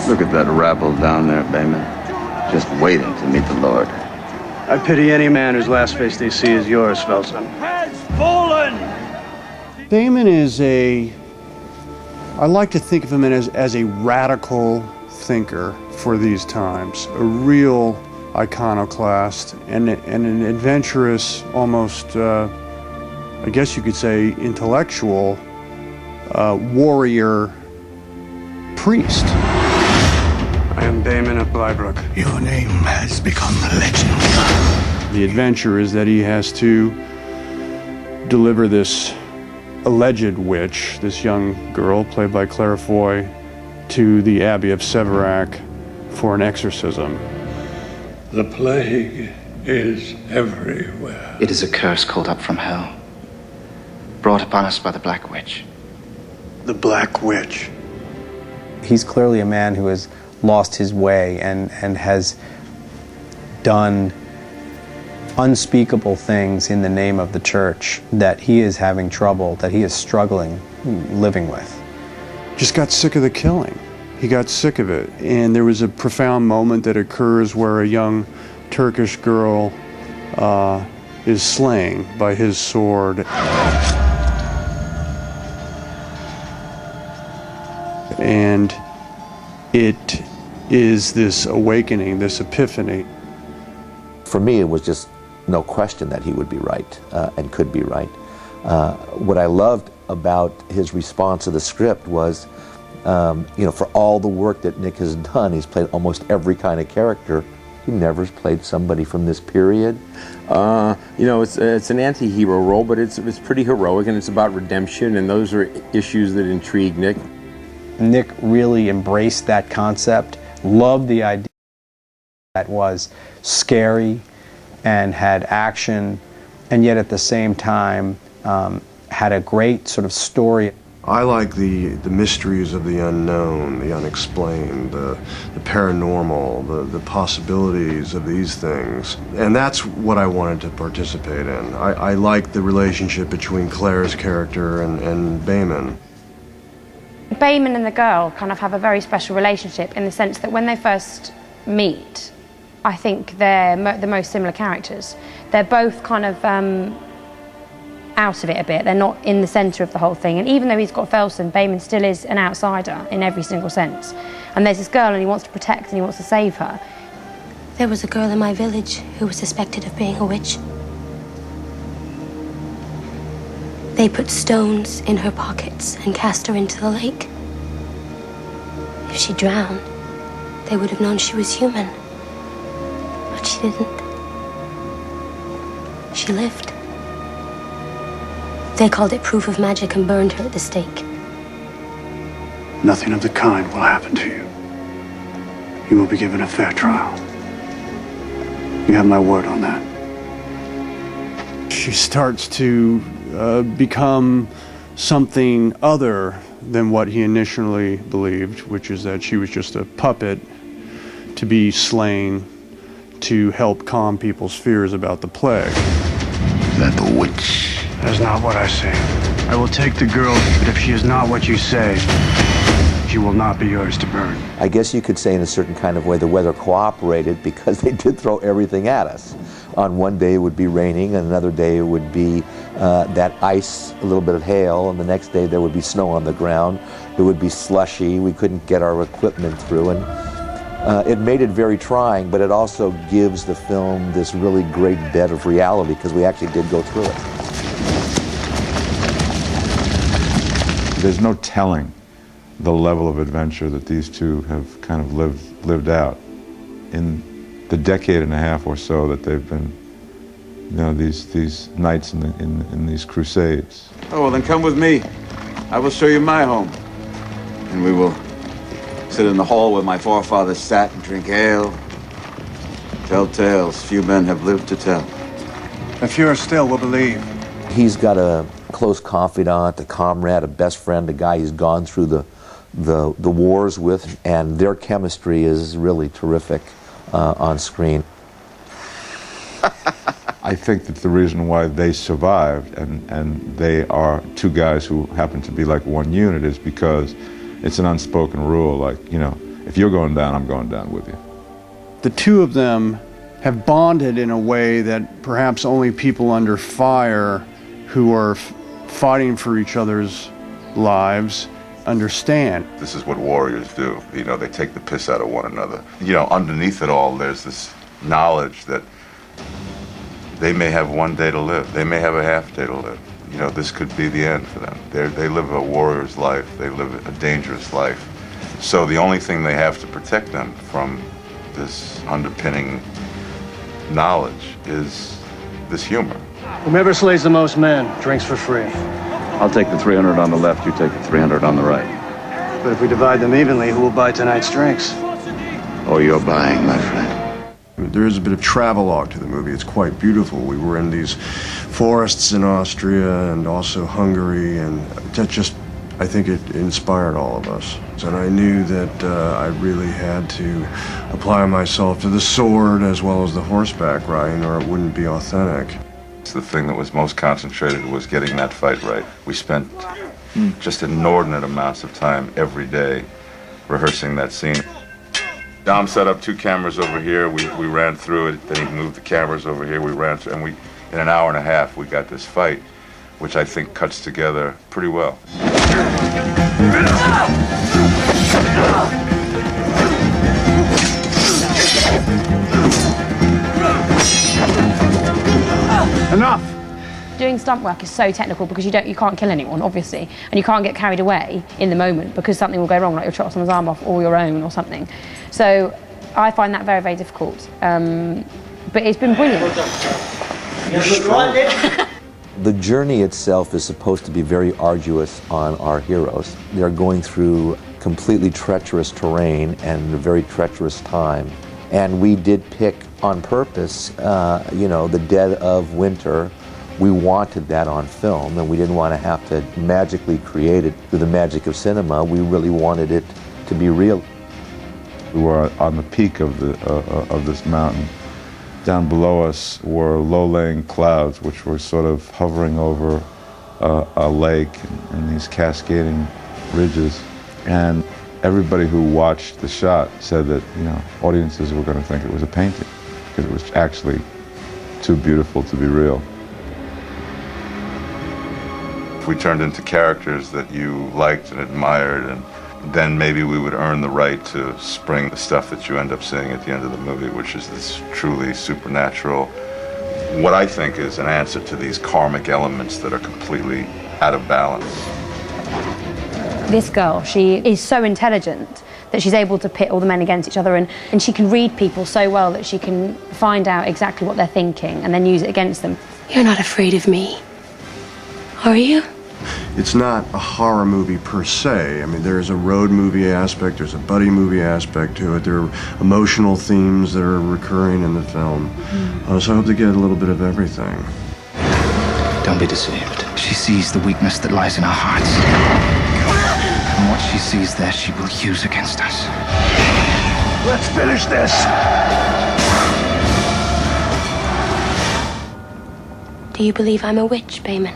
Look at that rabble down there, Bayman. Just waiting to meet the Lord. I pity any man whose last face they see is yours, Felson. Has fallen! Bayman is I like to think of him as a radical thinker for these times, a real iconoclast and an adventurous, almost, I guess you could say, intellectual warrior priest. I am Bayman of Blybrook. Your name has become legend. The adventure is that he has to deliver this alleged witch, this young girl played by Claire Foy, to the Abbey of Severac for an exorcism. The plague is everywhere. It is a curse called up from hell, brought upon us by the Black Witch. The Black Witch. He's clearly a man who has lost his way and has done unspeakable things in the name of the church that he is having trouble, that he is struggling living with. Just got sick of the killing. He got sick of it. And there was a profound moment that occurs where a young Turkish girl is slain by his sword. And it is this awakening, this epiphany. For me, it was just no question that he would be right and could be right. What I loved about his response to the script was, for all the work that Nick has done, he's played almost every kind of character. He never has played somebody from this period. It's an anti-hero role, but it's pretty heroic, and it's about redemption, and those are issues that intrigue Nick. Nick really embraced that concept, loved the idea that was scary and had action, and yet at the same time had a great sort of story. I like the mysteries of the unknown, the unexplained, the paranormal, the possibilities of these things. And that's what I wanted to participate in. I like the relationship between Claire's character and Bayman. Bayman and the girl kind of have a very special relationship in the sense that when they first meet, I think they're the most similar characters. They're both kind of out of it a bit. They're not in the centre of the whole thing. And even though he's got Felson, Bayman still is an outsider in every single sense. And there's this girl and he wants to protect and he wants to save her. There was a girl in my village who was suspected of being a witch. They put stones in her pockets and cast her into the lake. If she drowned, they would have known she was human. But she didn't. She lived. They called it proof of magic and burned her at the stake. Nothing of the kind will happen to you. You will be given a fair trial. You have my word on that. She starts to become something other than what he initially believed, which is that she was just a puppet to be slain to help calm people's fears about the plague. That the witch. That is not what I say. I will take the girl, but if she is not what you say, she will not be yours to burn. I guess you could say in a certain kind of way the weather cooperated because they did throw everything at us. On one day it would be raining, and another day it would be that ice, a little bit of hail, and the next day there would be snow on the ground. It would be slushy. We couldn't get our equipment through, and it made it very trying, but it also gives the film this really great bed of reality because we actually did go through it. There's no telling the level of adventure that these two have kind of lived out in the decade and a half or so that they've been, these nights in these crusades. Oh, well, then come with me. I will show you my home. And we will sit in the hall where my forefathers sat and drink ale, tell tales few men have lived to tell. If you are still, we'll believe. He's got a close confidant, a comrade, a best friend, a guy he's gone through the wars with, and their chemistry is really terrific on screen. I think that the reason why they survived and they are two guys who happen to be like one unit is because it's an unspoken rule, like, if you're going down, I'm going down with you. The two of them have bonded in a way that perhaps only people under fire who are fighting for each other's lives understand. This is what warriors do. You know, they take the piss out of one another. You know, underneath it all, there's this knowledge that they may have one day to live. They may have a half day to live. You know, this could be the end for them. They live a warrior's life. They live a dangerous life. So the only thing they have to protect them from this underpinning knowledge is this humor. Whomever slays the most men drinks for free. I'll take the 300 on the left, you take the 300 on the right. But if we divide them evenly, who will buy tonight's drinks? Oh, you're buying, my friend. There is a bit of travelogue to the movie. It's quite beautiful. We were in these forests in Austria and also Hungary, and that just, I think it inspired all of us. And I knew that I really had to apply myself to the sword as well as the horseback riding, or it wouldn't be authentic. The thing that was most concentrated was getting that fight right. We spent just inordinate amounts of time every day rehearsing that scene. Dom set up 2 cameras over here. We ran through it. Then he moved the cameras over here. We ran through, and in an hour and a half, we got this fight, which I think cuts together pretty well. Enough! Doing stunt work is so technical because you can't kill anyone, obviously, and you can't get carried away in the moment because something will go wrong, like you'll chop someone's arm off or your own or something. So I find that very, very difficult. But it's been brilliant. The journey itself is supposed to be very arduous on our heroes. They're going through completely treacherous terrain and a very treacherous time. And we did pick on purpose, the dead of winter. We wanted that on film, and we didn't want to have to magically create it through the magic of cinema. We really wanted it to be real. We were on the peak of this mountain. Down below us were low-lying clouds, which were sort of hovering over a lake and these cascading ridges. And everybody who watched the shot said that, audiences were going to think it was a painting because it was actually too beautiful to be real. If we turned into characters that you liked and admired, and then maybe we would earn the right to spring the stuff that you end up seeing at the end of the movie, which is this truly supernatural, what I think is an answer to these karmic elements that are completely out of balance. This girl, she is so intelligent that she's able to pit all the men against each other, and she can read people so well that she can find out exactly what they're thinking and then use it against them. You're not afraid of me, are you? It's not a horror movie per se. I mean, there's a road movie aspect, there's a buddy movie aspect to it, there are emotional themes that are recurring in the film. So I hope to get a little bit of everything. Don't be deceived. She sees the weakness that lies in our hearts. And what she sees there, she will use against us. Let's finish this! Do you believe I'm a witch, Perlman?